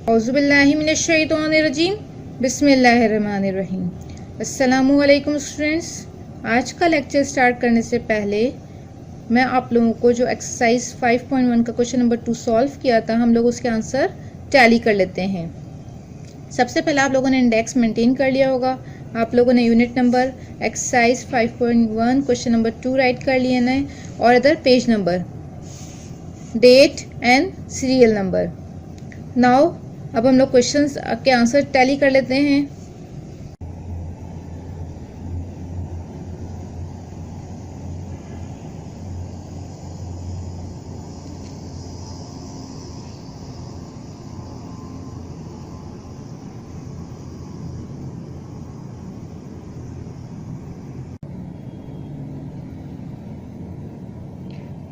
औज़ुबिल्लाहिमिनश्शैतानिर्रजीम बिस्मिल्लाहिर्रहमानिर्रहीम। अस्सलामुअलैकुम स्टूडेंट्स। आज का लेक्चर स्टार्ट करने से पहले मैं आप लोगों को जो एक्सरसाइज 5.1 का क्वेश्चन नंबर 2 सॉल्व किया था, हम लोग उसके आंसर टैली कर लेते हैं। सबसे पहले आप लोगों ने इंडेक्स मेंटेन कर लिया होगा। आप लोगों ने unit number exercise 5.1 question number 2 write कर लिए हैं और other page number, date and serial number. Now अब हम लोग क्वेश्चंस के आंसर टैली कर लेते हैं।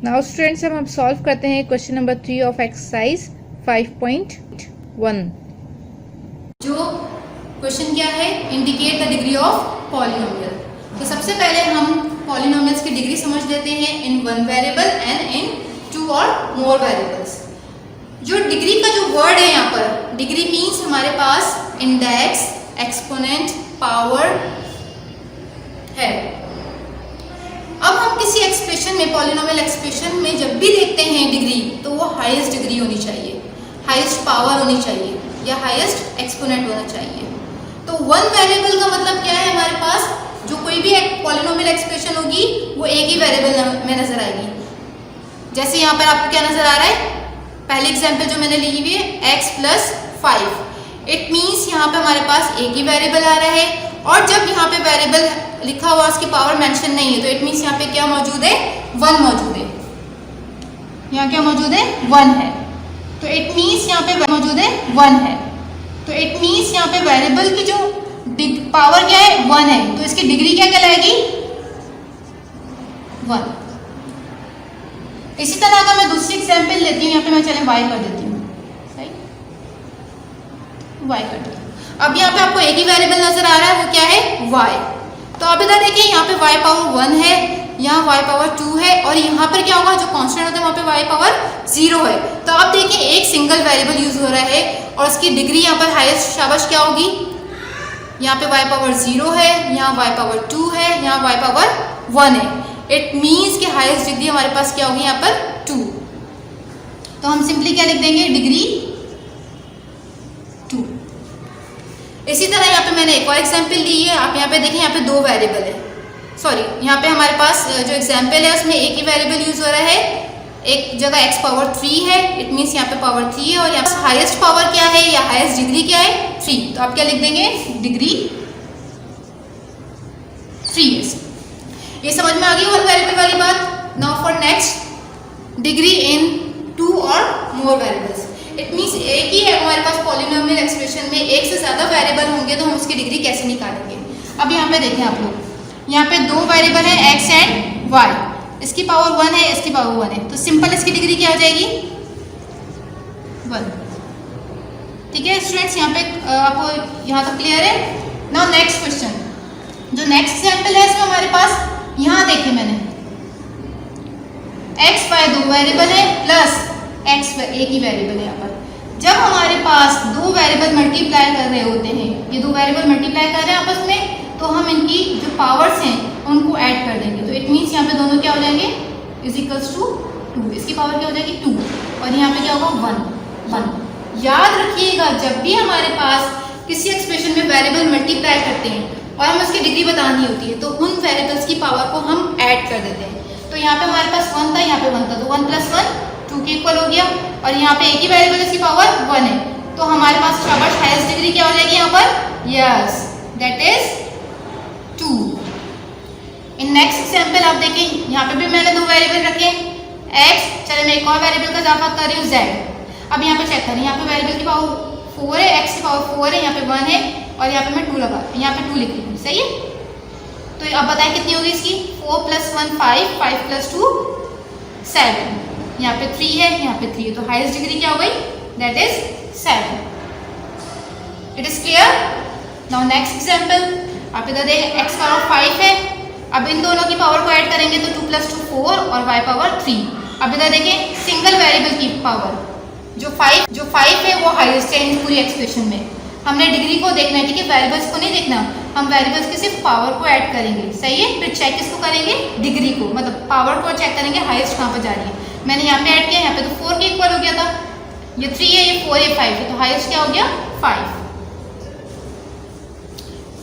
नाउ स्टूडेंट्स, हम सॉल्व करते हैं क्वेश्चन नंबर 3 ऑफ एक्सरसाइज 5.1। जो क्वेश्चन क्या है, indicate the degree of polynomial. तो सबसे पहले हम पॉलिनोमियल्स की डिग्री समझ लेते हैं in one variable and in two और मोर वेरिएबल्स। जो डिग्री का जो वर्ड है यहाँ पर, डिग्री मीन्स हमारे पास इंडेक्स, एक्सपोनेंट, पावर है। अब हम किसी एक्सप्रेशन में, पॉलिनोमियल एक्सप्रेशन में जब भी देखते हैं डिग्री, तो वो हाईएस्ट डिग्री होनी चाहिए, हाईएस्ट पावर होनी चाहिए या हाईएस्ट एक्सपोनेंट होना चाहिए। तो वन वेरिएबल का मतलब क्या है, हमारे पास जो कोई भी एक पॉलिनोमियल एक्सप्रेशन होगी वो एक ही वेरिएबल में नजर आएगी। जैसे यहाँ पर आपको क्या नजर आ रहा है, पहली एग्जांपल जो मैंने ली हुई है x + 5। इट मीन्स यहाँ पे हमारे पास एक ही वेरिएबल आ रहा है, और जब यहाँ पे वेरिएबल लिखा हुआ उसकी पावर मेंशन नहीं है, तो इट मीन्स यहाँ पे क्या मौजूद है, 1 मौजूद है। यहाँ क्या मौजूद है, 1 है। तो इट मीन्स यहाँ पे मौजूद है 1 है। तो इट मीन्स यहाँ पे वेरिएबल की जो पावर क्या है, 1 है। तो इसकी डिग्री क्या कहलाएगी, 1। इसी तरह का मैं दूसरी एग्जांपल लेती हूँ। यहाँ पे मैं चले y कर देती हूँ, सही, y कर देती हूँ। अब यहाँ पे आपको एक ही वेरिएबल नजर आ रहा है, वो क्या है, y। तो अब इधर देखिए, यहाँ पे y पावर 1 है, यहाँ y पावर 2 है, और यहाँ पर क्या होगा, जो कांस्टेंट होता है वहाँ पे y पावर 0 है। तो आप देखिए एक सिंगल वेरिएबल यूज हो रहा है और उसकी डिग्री यहाँ पर हाईएस्ट शाबाश क्या होगी, यहाँ पे y पावर 0 है, यहाँ y पावर 2 है, यहाँ y पावर 1 है। इट मीन्स कि हाईएस्ट डिग्री हमारे पास क्या होगी, यहाँ पर 2। तो हम सिंपली क्या लिख देंगे, डिग्री 2। इसी तरह यहाँ पे मैंने एक और एग्जाम्पल ली है। आप यहाँ पे देखें, यहाँ पे 2 वेरिएबल है, सॉरी यहाँ पे हमारे पास जो एग्जाम्पल है उसमें एक ही वेरिएबल यूज हो रहा है। एक जगह x पावर 3 है, इट मीन्स यहाँ पे पावर 3 है, और यहाँ पे हाईएस्ट पावर क्या है या हाईएस्ट डिग्री क्या है, 3। तो आप क्या लिख देंगे, डिग्री 3। ये समझ में आ गई वन वेरिएबल वाली बात। Now for next, degree in 2 और मोर वेरिएबल्स। इट मीन्स एक ही है हमारे पास पॉलिनोमियल एक्सप्रेशन में एक से ज्यादा वेरिएबल होंगे तो हम उसकी डिग्री कैसे निकालेंगे। अब यहाँ पे देखें आप लोग, यहाँ पे 2 वेरिएबल है x एंड y, इसकी पावर 1 है, इसकी पावर 1 है। तो सिंपल इसकी डिग्री क्या आ जाएगी, 1। ठीक है स्टूडेंट्स, यहाँ पे आपको यहाँ तक क्लियर है। नाउ नेक्स्ट क्वेश्चन, जो नेक्स्ट एग्जाम्पल है इसमें हमारे पास, यहाँ देखिए मैंने x y 2 वेरिएबल है प्लस x y एक ही वेरिएबल है। यहाँ पर जब हमारे पास 2 वेरिएबल मल्टीप्लाई कर रहे होते हैं, ये 2 वेरिएबल मल्टीप्लाई कर रहे हैं आपस में, तो हम इनकी जो पावर्स हैं उनको ऐड कर देंगे। तो इट मीन्स यहाँ पे दोनों क्या हो जाएंगे, इज इक्वल्स टू 2। इसकी पावर क्या हो जाएगी, 2, और यहाँ पे क्या होगा, 1। याद रखिएगा, जब भी हमारे पास किसी एक्सप्रेशन में वेरिएबल मल्टीप्लाई करते हैं और हमें उसकी डिग्री बतानी होती है, तो उन वेरिएबल्स की पावर को हम ऐड कर देते हैं। तो यहाँ पे हमारे पास 1 था, यहाँ पे 1 था, तो 1 + 1 2 के इक्वल हो गया, और यहाँ पे एक ही वेरिएबल इसकी पावर 1 है। तो हमारे पास शाबाश हाईएस्ट डिग्री क्या हो जाएगी यहाँ पर, yes, that is 2। In next example आप देखें, यहाँ पे भी मैंने 2 वेरिएबल रखे, x, चले मैं एक और वेरिएबल का इजाफा कर रही हूँ, z। अब यहाँ पे चेक करें, यहाँ पे वेरिएबल की पावर 4 है, x की पावर 4 है, यहाँ पे 1 है, और यहाँ पे मैं 2 लगा, यहाँ पे 2 लिख रही हूँ, सही है। तो अब बताएं कितनी होगी इसकी, 4 + 1 5, 5 + 2 7, यहाँ पे 3 है, यहाँ पे 3 है। तो हाईएस्ट डिग्री क्या हो गई, that is 7। It is clear. Now next example, आप इधर देखें x पावर 5 है, अब इन दोनों की पावर को ऐड करेंगे तो 2 + 2 4 और y पावर 3। अब इधर देखें सिंगल वेरिएबल की पावर, जो 5 है वो हाईएस्ट है इन पूरी एक्सप्रेशन में। हमने डिग्री को देखना है, ठीक है, वेरिएबल्स को नहीं देखना। हम वेरिएबल्स के सिर्फ पावर को ऐड करेंगे, सही है। फिर चेक किसको करेंगे, डिग्री को, मतलब पावर को चेक करेंगे हाईएस्ट कहाँ पर जा रही है। मैंने यहाँ पे ऐड किया, यहाँ पे तो 4 के इक्वल हो गया था, ये 3 है, ये 4 है, 5 है, तो हाईएस्ट क्या हो गया 5।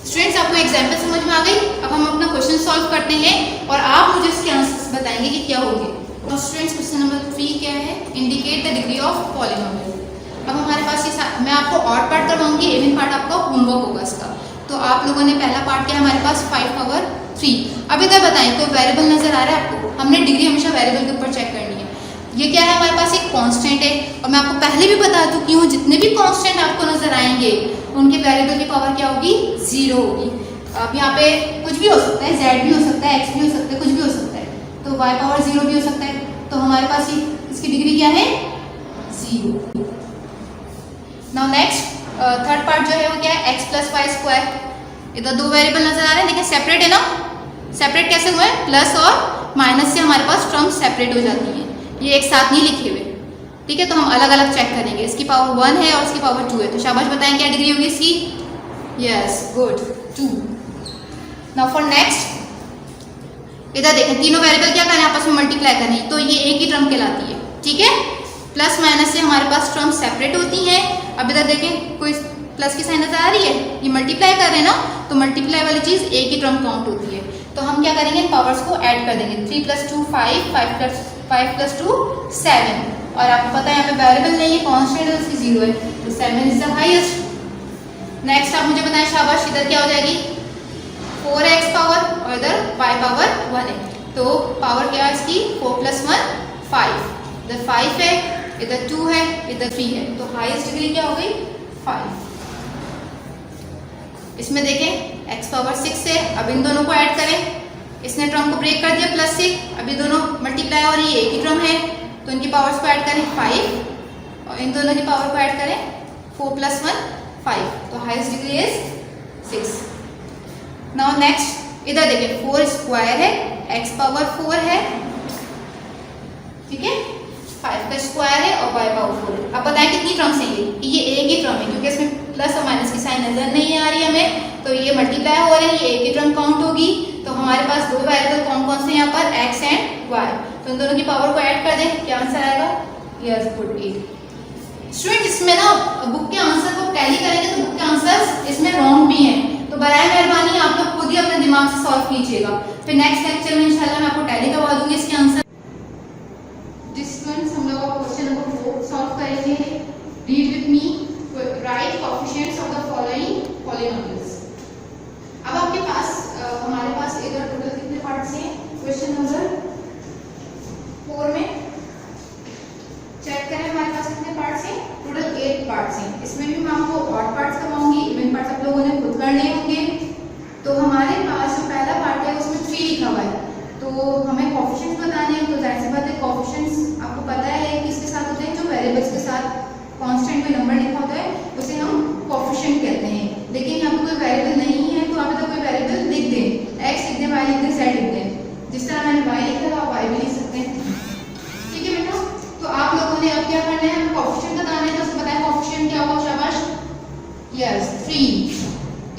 स्टूडेंट्स आपको एग्जाम्पल समझ में आ गई। अब हम अपना क्वेश्चन सॉल्व करते हैं और आप मुझे इसके आंसर्स बताएंगे कि क्या होंगे। तो स्टूडेंट्स क्वेश्चन नंबर 3 क्या है, indicate the degree of polynomial. अब हमारे पास ये मैं आपको ऑड पार्ट करवाऊंगी, इवन पार्ट आपका होमवर्क होगा इसका। तो आप लोगों ने पहला पार्ट किया हमारे पास 5 पावर 3। अब इधर बताएं कोई वेरिएबल नजर आ रहा है आपको, हमने डिग्री हमेशा वेरिएबल के ऊपर चेक करनी है। ये क्या है हमारे पास एक कांस्टेंट है, और मैं आपको पहले भी बता चुकी हूँ जितने भी कांस्टेंट आपको नजर आएंगे उनके वेरिएबल की पावर क्या होगी, 0 होगी। अब यहाँ पे कुछ भी हो सकता है, z भी हो सकता है, x भी हो सकता है, कुछ भी हो सकता है, तो y पावर 0 भी हो सकता है। तो हमारे पास इसकी डिग्री क्या है, 0। नाउ नेक्स्ट थर्ड पार्ट जो है वो क्या है, x प्लस वाई स्क्वायर। इधर दो वेरिएबल नजर आ रहे हैं, देखिए सेपरेट है ना, सेपरेट कैसे हुए, प्लस और माइनस से हमारे पास टर्म सेपरेट हो जाती है, ये एक साथ नहीं लिखे हुए, ठीक है। तो हम अलग अलग चेक करेंगे, इसकी पावर 1 है और इसकी पावर 2 है, तो शाबाश बताएं क्या डिग्री होगी इसकी, yes good 2। Now for next इधर देखें, तीनों वेरिएबल क्या करें, आपस में मल्टीप्लाई करें, तो ये एक ही टर्म कहलाती है, ठीक है। प्लस माइनस से हमारे पास टर्म सेपरेट होती हैं। अब इधर देखें कोई प्लस की साइन नजर आ रही है, ये मल्टीप्लाई कर रहे हैं ना, तो मल्टीप्लाई वाली चीज एक ही टर्म काउंट होती है। तो हम क्या करेंगे, इन पावर्स को ऐड कर देंगे, 3 + 2 5, 5 + 2 7, और आपको पता है यहाँ पे वेरिएबल नहीं है, कांस्टेंट है, उसकी 0 है, तो 7 इज द हाईएस्ट। नेक्स्ट आप मुझे बताएं शाबाश, इधर क्या हो जाएगी, 4x पावर और इधर y पावर 1 है, तो पावर क्या है इसकी, 4 + 1 5, इधर 5 है, इधर 2 है, इधर 3 है, तो हाईएस्ट डिग्री क्या हो गई 5। इसमें देखें x पावर 6 है, अब इन दोनों को ऐड करें, इसने टर्म को ब्रेक कर दिया +6, अब ये दोनों मल्टीप्लाई और ये एक ही टर्म है, तो इनकी पावर्स को ऐड करें 5 और इन दोनों की पावर को ऐड करें 4 + 1 5, तो highest degree is 6। Now next इधर देखें 4 स्क्वायर है, x पावर 4 है, ठीक है, 5 का स्क्वायर है और y पावर 4 है। अब बताएं कितनी टर्म्स हैं ये एक ही टर्म है, क्योंकि इसमें प्लस और माइनस की साइन नजर नहीं आ रही हमें, तो ये मल्टीप्लाई हो रहे हैं, ये एक ही टर्म काउंट होगी। तो हमारे पास दो वेरिएबल कौन कौन से हैं यहाँ पर, x एंड y, तो इन दोनों की पावर को ऐड कर दें, क्या आंसर आएगा, यस गुड 8। स्टूडेंट इसमें ना बुक के आंसर को टैली करेंगे तो बुक के आंसर इसमें रॉन्ग भी हैं, तो बराए मेहरबानी आप लोग खुद ही अपने दिमाग से सॉल्व कीजिएगा, फिर नेक्स्ट लेक्चर में इंशाल्लाह मैं आपको टैली करवा दूंगी इसके आंसर। स्टूडेंट्स हम लोग क्वेश्चन नंबर 4 सॉल्व करेंगे। Read with me, right coefficients of the following polynomials. अब आपके पास हमारे पास इधर टोटल कितने पार्ट्स हैं, क्वेश्चन नंबर 4 में चेक करें हमारे पास कितने पार्ट्स हैं, टोटल 8 पार्ट्स हैं। इसमें भी मैं आपको ऑड पार्ट्स करवाऊंगी, इवन पार्ट्स आप लोगों ने खुद करने होंगे। तो हमारे पास जो पहला पार्ट है उसमें 3 लिखा हुआ है, तो हमें कोएफिशिएंट्स बताने हैं, तो जाहिर सी बात है कोएफिशिएंट्स आपको पता है किसके साथ होते हैं, जो वेरिएबल्स के साथ कांस्टेंट में नंबर लिखा होता है उसे हम कोएफिशिएंट कहते हैं। लेकिन यहाँ पे कोई वेरिएबल नहीं है, तो आप इधर कोई वेरिएबल लिख दें, x लिख दें, y लिख दें, z लिख दें, जिस तरह मैंने y लिखा था आप y भी लिख सकते हैं, ठीक है बेटा। तो आप लोगों ने अब क्या करना है, हमें कोएफिशिएंट बताना है, तो उसको बताएं कोएफिशिएंट क्या होगा, शाबाश, यस 3।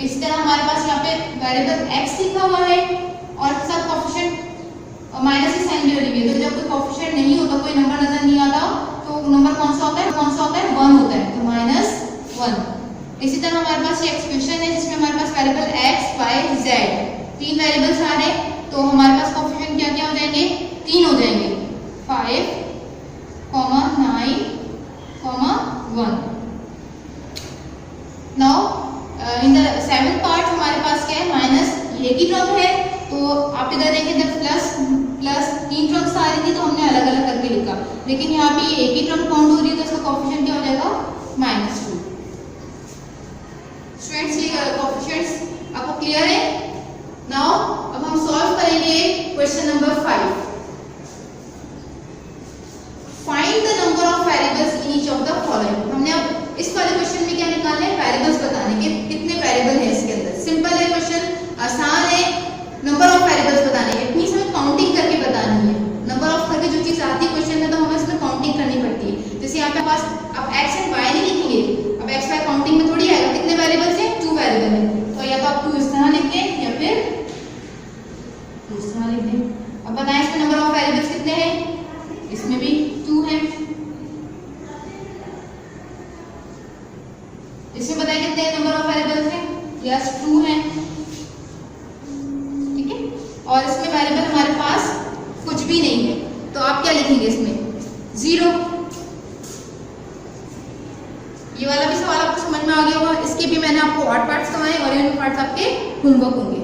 इस तरह हमारे पास यहाँ पे वेरिएबल x लिखा हुआ है और इसके साथ कोएफिशिएंट और माइनस की साइन भी लगी हुई है, तो जब कोई कोएफिशिएंट नहीं होता, कोई नंबर नजर नहीं आता, तो नंबर कौन सा होता है, 1 होता है, तो -1। इसी तरह हमारे पास ये एक्सप्रेशन है जिसमें हमारे पास variable x, y, z 3 variables आ रहे हैं, तो हमारे पास कोएफिशिएंट क्या क्या हो जाएंगे, 3 हो जाएंगे, 5, 9, 1। Now in the 7th part हमारे पास क्या है, माइनस, ये की टर्म है, तो आप इधर देखें जब प्लस 3 टर्म्स आ रही थी तो हमने अलग अलग करके लिखा, लेकिन यहाँ पे एक ही टर्म काउंट हो रही है, तो इसका कोएफिशिएंट क्या हो जाएगा, -2। स्टूडेंट्स ये कोएफिशिएंट्स आपको क्लियर है। नाउ अब हम सॉल्व करेंगे question number 5। Find the number of variables in each of the following. हमने अब इस वाले क्वेश्चन में क्या निकालना है, वेरिएबल्स बताने के, कितने वेरिएबल है इसके अंदर। सिंपल है क्वेश्चन, आसान है, नंबर ऑफ वेरिएबल्स बताने के, इतनी हमें काउंटिंग करके बतानी है। नंबर ऑफ करके जो चीज आती है क्वेश्चन में, तो हमें इसमें काउंटिंग करनी पड़ती है। जैसे यहाँ पे पास अब x एंड y नहीं लिखेंगे, अब x y काउंटिंग में थोड़ी आएगा, कितने वेरिएबल्स हैं, 2 वेरिएबल है, तो या तो आप 2 इस तरह लिख दें या फिर इस तरह लिख दें। अब बताएं इसमें नंबर ऑफ वेरिएबल्स कितने हैं, इसमें भी 2 है, इसमें बताएं कितने नंबर ऑफ वेरिएबल्स हैं, यस 2 है, ठीक है। और इसमें वेरिएबल हमारे पास कुछ भी नहीं है, तो आप क्या लिखेंगे इसमें, 0। ये वाला भी सवाल आपको समझ में आ गया होगा, इसके भी मैंने आपको ऑड पार्ट्स करवाए और इवन पार्ट्स आपके होमवर्क होंगे,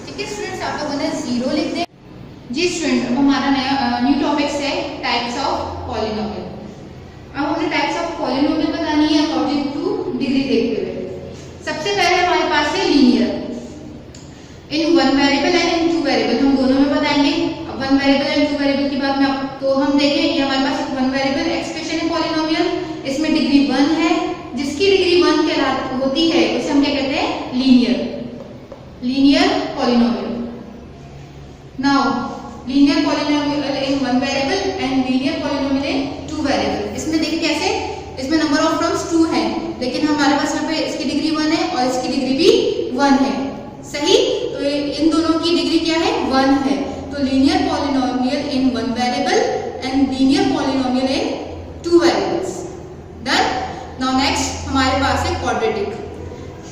ठीक है स्टूडेंट्स। आप लोगों ने 0 लिख दें। जी स्टूडेंट, अब हमारा नया न्यू टॉपिक्स है टाइप्स ऑफ पॉलिनोमियल। अब हमने टाइप्स ऑफ पॉलिनोमियल बतानी है अकॉर्डिंग टू डिग्री देखते हुए। सबसे पहले हमारे पास है linear in 1 variable and in 2 variable, हम दोनों में बताएंगे। अब 1 वेरिएबल एंड 2 वेरिएबल की बात में तो हम देखें, ये हमारे पास 1 वेरिएबल एक्सप्रेशन है पॉलिनोमियल, इसमें डिग्री 1 है, जिसकी डिग्री 1 कहलाती होती है उसे हम क्या कहते हैं, linear polynomial. Now linear polynomial in 1 variable and linear polynomial in 2 variable. इसमें देखिए कैसे, इसमें नंबर ऑफ टर्म्स 2 है, लेकिन हमारे पास यहाँ पे इसकी डिग्री 1 है और इसकी डिग्री भी 1 है, सही। तो इन दोनों की डिग्री क्या है, 1 है। तो linear polynomial in 1 variable and linear polynomial in 2 variables. Done. Now next हमारे पास है क्वाड्रेटिक।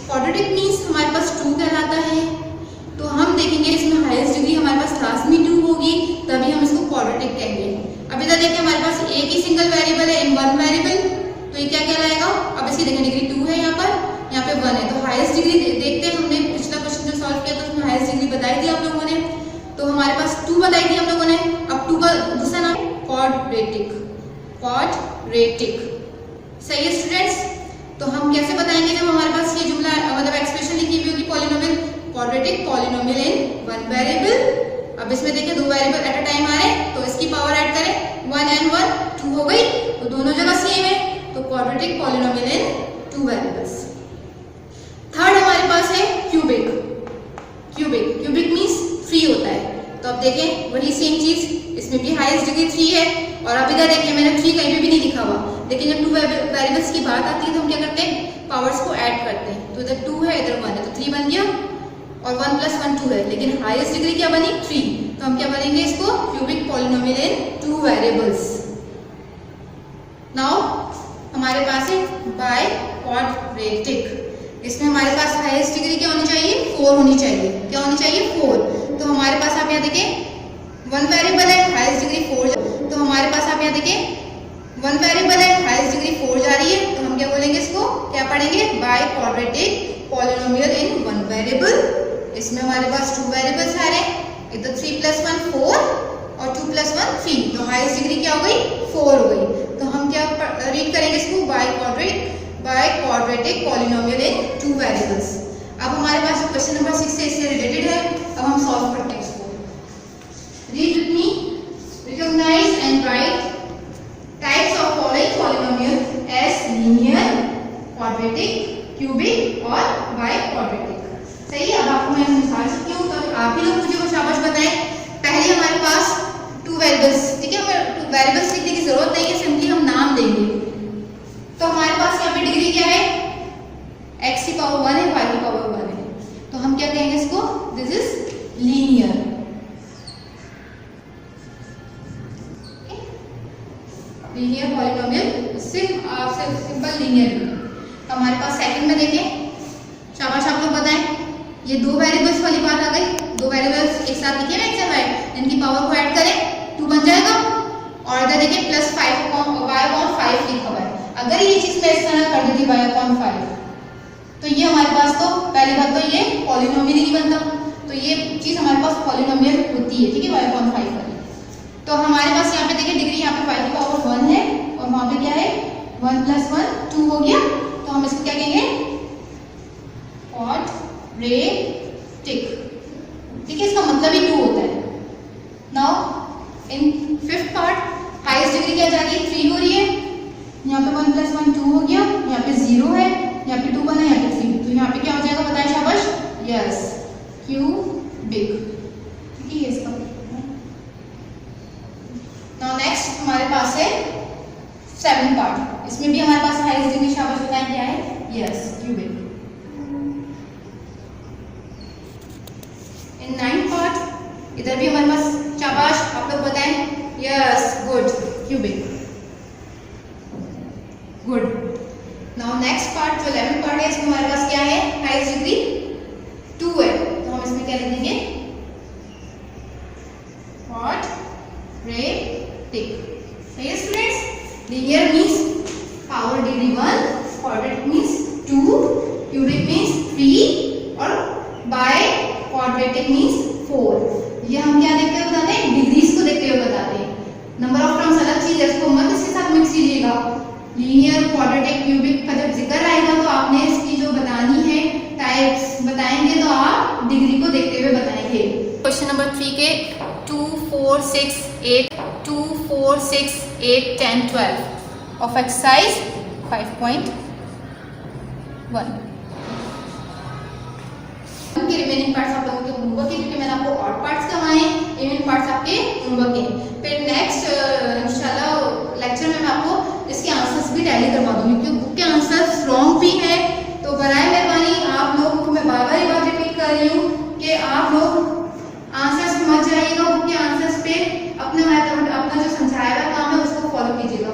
क्वाड्रेटिक मींस हमारे पास 2 कहलाता है, तो हम देखेंगे इसमें हाईएस्ट डिग्री हमारे पास लास्ट में 2 होगी, तभी हम इसको क्वाड्रेटिक कहेंगे। अब इधर देखिए हमारे पास एक ही सिंगल वेरिएबल है इन 1 वेरिएबल, तो ये क्या कहलाएगा, अब इसकी देखिए डिग्री 2 है, यहाँ पे 1 है, तो हाईएस्ट डिग्री देखते हैं। हमने पिछला क्वेश्चन जो सॉल्व किया तो उसमें हाईएस्ट डिग्री बताई थी आप लोगों ने, तो हमारे पास 2 बताई थी हम लोगों ने। अब 2 का दूसरा नाम क्वाड्रेटिक, सही है स्टूडेंट्स। तो हम कैसे बताएंगे जब हमारे पास ये जुमला मतलब एक्सप्रेशन लिखी हुई होगी पॉलिनोमियल, क्वाड्रेटिक पॉलिनोमियल इन 1 वेरिएबल। अब इसमें देखिए 2 वेरिएबल एट अ टाइम आ रहे हैं, तो इसकी पावर ऐड करें, 1 and 1 2 हो गई, तो दोनों जगह सेम है, तो क्वाड्रेटिक पॉलिनोमियल इन 2 वेरिएबल्स। थर्ड हमारे पास है क्यूबिक मींस 3 होता है, तो अब देखें वही सेम चीज, इसमें भी हाईएस्ट डिग्री 3 है, और अब इधर देखिए मैंने 3 कहीं पे भी नहीं लिखा हुआ, लेकिन जब 2 वेरिएबल्स की बात आती है तो हम क्या करते हैं, पावर्स को ऐड करते हैं, तो इधर 2 है इधर 1 है, तो 3 बन गया, और 1 + 1 2 है, लेकिन हाईएस्ट डिग्री क्या बनी, 3, तो हम क्या बोलेंगे इसको, क्यूबिक पॉलिनोमियल इन 2 वेरिएबल्स। नाउ हमारे पास है बाय क्वाड्रेटिक, इसमें हमारे पास हाईएस्ट डिग्री क्या होनी चाहिए, 4 होनी चाहिए, क्या होनी चाहिए, 4। तो हमारे पास आप यहाँ देखें 1 वेरिएबल है, हाईएस्ट डिग्री 4, तो हमारे पास आप यहाँ देखें 1 वेरिएबल है, हाईएस्ट डिग्री 4 जा रही है, तो हम क्या बोलेंगे इसको, क्या पढ़ेंगे, by quadratic polynomial in 1 variable. इसमें हमारे पास 2 वेरिएबल्स आ रहे हैं, इधर 3 + 1 4 और 2 + 1 3, तो हाईएस्ट डिग्री क्या हो गई, 4 हो गई, तो हम क्या रीड करेंगे इसको, by quadratic polynomial in 2 variables. अब हमारे पास जो क्वेश्चन नंबर 6 से इससे रिलेटेड है, अब हम सॉल्व करते हैं इसको। Read with me, recognize and write types of following polynomial as linear, quadratic, cubic और बाय क्वाड्रेटिक। सही है। अब आपको मैं समझा चुकी हूँ, तो आप ही लोग मुझे वो शाबाश बताएं। पहले हमारे पास 2 वेरिएबल्स, ठीक है, हमें 2 वेरिएबल्स लिखने की जरूरत नहीं है, सिंपली हम नाम देंगे। तो हमारे पास यहाँ पे डिग्री क्या है, x की पावर 1 है, y की पावर 1 है, तो हम क्या कहेंगे इसको, this is linear. Linear polynomial, simple linear. तो हमारे पास सेकंड में देखें, शाबाश आप लोग बताएं, ये 2 वेरिएबल्स वाली बात आ गई, 2 वेरिएबल्स एक साथ लिखे हैं x और y, इनकी पावर को ऐड करें, 2 बन जाएगा, और इधर देखिए +5 लिखा हुआ है। अगर ये चीज मैं इस तरह कर देती y/5, तो ये हमारे पास तो पहली बात तो ये पॉलिनोमियल ही नहीं बनता, तो ये चीज हमारे पास पॉलिनोमियल होती है, ठीक है, y/5 वाली। तो हमारे पास यहाँ पे देखिए डिग्री यहाँ पे y की पावर 1 है, और वहां पे क्या है, 1 + 1 2 हो गया, तो हम इसको क्या कहेंगे, क्वाड्रेटिक, ठीक है, इसका मतलब ही 2 होता है। Now in 5th part highest degree क्या जा रही है, 3 हो रही है, यहाँ पे 1 + 1 2 हो गया, यहाँ पे 0 है, यहाँ पे 2 बना, यहाँ पे 3, तो यहाँ पे क्या हो जाएगा, बताएं शाबाश, यस, क्यूबिक, ठीक है, इसका। नाउ नेक्स्ट हमारे पास पार्ट, इसमें भी हमारे पास हाईएस्ट डिग्री शाबाश बताएं क्या है, यस क्यूबिक। इन 9th पार्ट इधर भी हमारे पास शाबाश आप लोग बताएं, yes good cubic, good. Now next part जो 11th पार्ट है, इसमें हमारे पास क्या है, हाईएस्ट डिग्री 2 है, तो हम इसमें क्या लिख देंगे, quadratic। सही है students, linear means power degree 1, quadratic means 2, cubic means 3 और बाय क्वाड्रेटिक मींस 4। ये हम क्या देखते हुए बताते हैं, डिग्रीज को देखते हुए बताते हैं। नंबर ऑफ टर्म्स अलग चीज है, इसको मत इसके साथ मिक्स कीजिएगा। लीनियर, क्वाड्रेटिक, क्यूबिक का जब जिक्र आएगा तो आपने इसकी जो बतानी है टाइप्स बताएंगे तो आप डिग्री को देखते हुए बताएंगे। क्वेश्चन नंबर 3 के 2, 4, 6, 8, 2, 4, 6, 8, 10, 12 of exercise 5.1 के रिमेनिंग पार्ट्स आप लोगों के होमवर्क है, क्योंकि मैंने आपको और पार्ट्स करवाए, रिमेनिंग पार्ट्स आपके होमवर्क है। फिर नेक्स्ट इंशाल्लाह लेक्चर में मैं आपको इसके आंसर्स भी टैली करवा दूंगी, क्योंकि बुक के आंसर्स रॉन्ग भी है, तो बराए मेहरबानी आप लोगों को मैं बार बार ये बात रिपीट कर रही हूँ कि आप लोग आंसर्स मत जाइएगा, बुक के आंसर्स पे अपना जो समझाया हुआ काम है उसको फॉलो कीजिएगा।